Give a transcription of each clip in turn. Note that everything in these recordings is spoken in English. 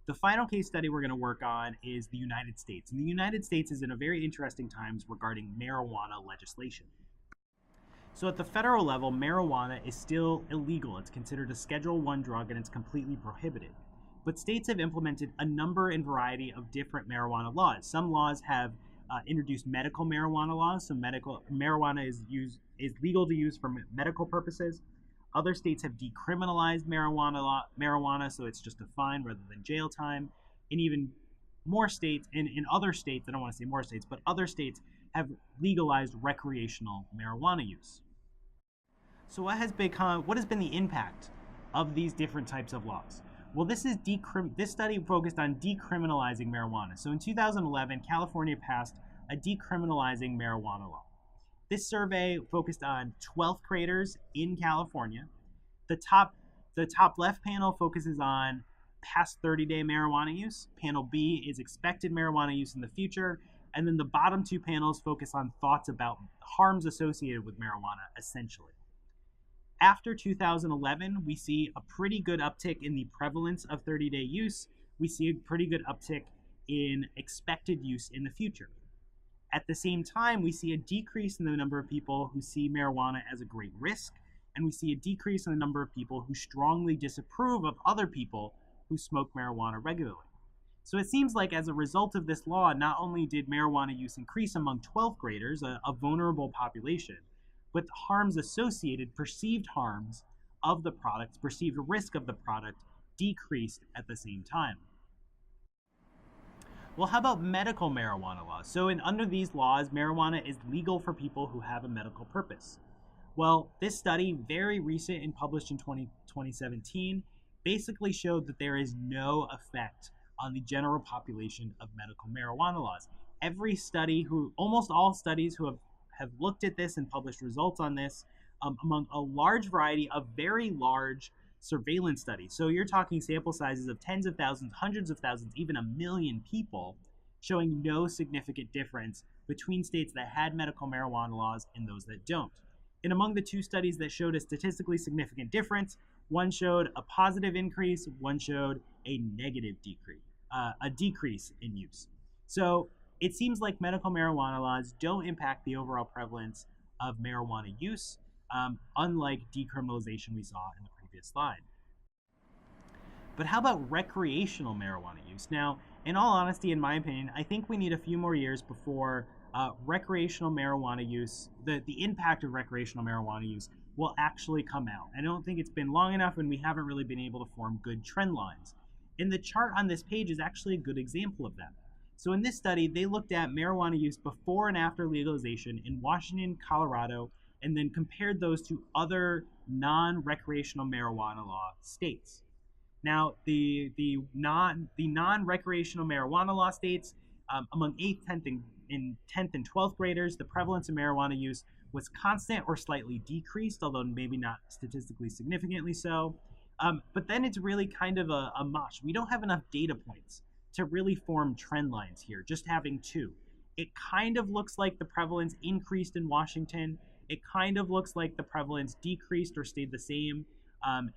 The final case study we're going to work on is the United States. And the United States is in a very interesting times regarding marijuana legislation. So at the federal level, marijuana is still illegal. It's considered a Schedule I drug and it's completely prohibited. But states have implemented a number and variety of different marijuana laws. Some laws have introduced medical marijuana laws, so medical marijuana is legal to use for medical purposes. Other states have decriminalized marijuana, so it's just a fine rather than jail time. And even more states, in other states, I don't want to say more states, but other states have legalized recreational marijuana use. So what has been the impact of these different types of laws? Well, this study focused on decriminalizing marijuana. So in 2011, California passed a decriminalizing marijuana law. This survey focused on 12th graders in California. The top left panel focuses on past 30-day marijuana use. Panel B is expected marijuana use in the future. And then the bottom two panels focus on thoughts about harms associated with marijuana, essentially. After 2011, we see a pretty good uptick in the prevalence of 30-day use. We see a pretty good uptick in expected use in the future. At the same time, we see a decrease in the number of people who see marijuana as a great risk, and we see a decrease in the number of people who strongly disapprove of other people who smoke marijuana regularly. So it seems like as a result of this law, not only did marijuana use increase among 12th graders, a vulnerable population, but harms associated, perceived harms of the product, perceived risk of the product decreased at the same time. Well, how about medical marijuana laws? So under these laws, marijuana is legal for people who have a medical purpose. Well, this study, very recent and published in 2017, basically showed that there is no effect on the general population of medical marijuana laws. Almost all studies who have looked at this and published results on this, among a large variety of very large surveillance studies. So you're talking sample sizes of tens of thousands, hundreds of thousands, even 1 million people, showing no significant difference between states that had medical marijuana laws and those that don't. And among the two studies that showed a statistically significant difference, one showed a positive increase, one showed a negative decrease, a decrease in use. So it seems like medical marijuana laws don't impact the overall prevalence of marijuana use, unlike decriminalization we saw in the previous slide. But how about recreational marijuana use? Now, in all honesty, in my opinion, I think we need a few more years before recreational marijuana use, the impact of recreational marijuana use will actually come out. I don't think it's been long enough and we haven't really been able to form good trend lines. And the chart on this page is actually a good example of that. So in this study, they looked at marijuana use before and after legalization in Washington, Colorado, and then compared those to other non-recreational marijuana law states. Now, the non-recreational marijuana law states, among 8th, 10th, and 12th graders, the prevalence of marijuana use was constant or slightly decreased, although maybe not statistically significantly so. But then it's really kind of a mush. We don't have enough data points to really form trend lines here, just having two. It kind of looks like the prevalence increased in Washington. It kind of looks like the prevalence decreased or stayed the same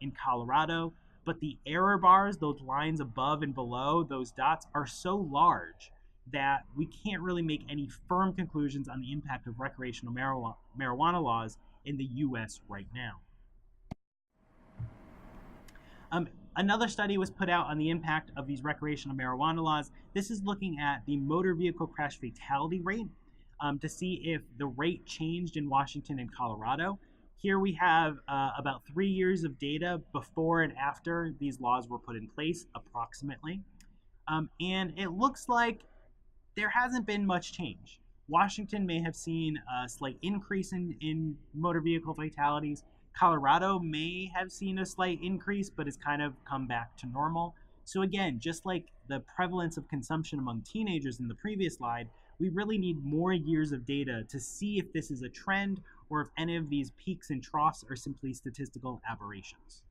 in Colorado. But the error bars, those lines above and below, those dots, are so large that we can't really make any firm conclusions on the impact of recreational marijuana laws in the US right now. Another study was put out on the impact of these recreational marijuana laws. This is looking at the motor vehicle crash fatality rate to see if the rate changed in Washington and Colorado. Here we have about 3 years of data before and after these laws were put in place, approximately. And it looks like there hasn't been much change. Washington may have seen a slight increase in motor vehicle fatalities. Colorado may have seen a slight increase, but has kind of come back to normal. So again, just like the prevalence of consumption among teenagers in the previous slide, we really need more years of data to see if this is a trend or if any of these peaks and troughs are simply statistical aberrations.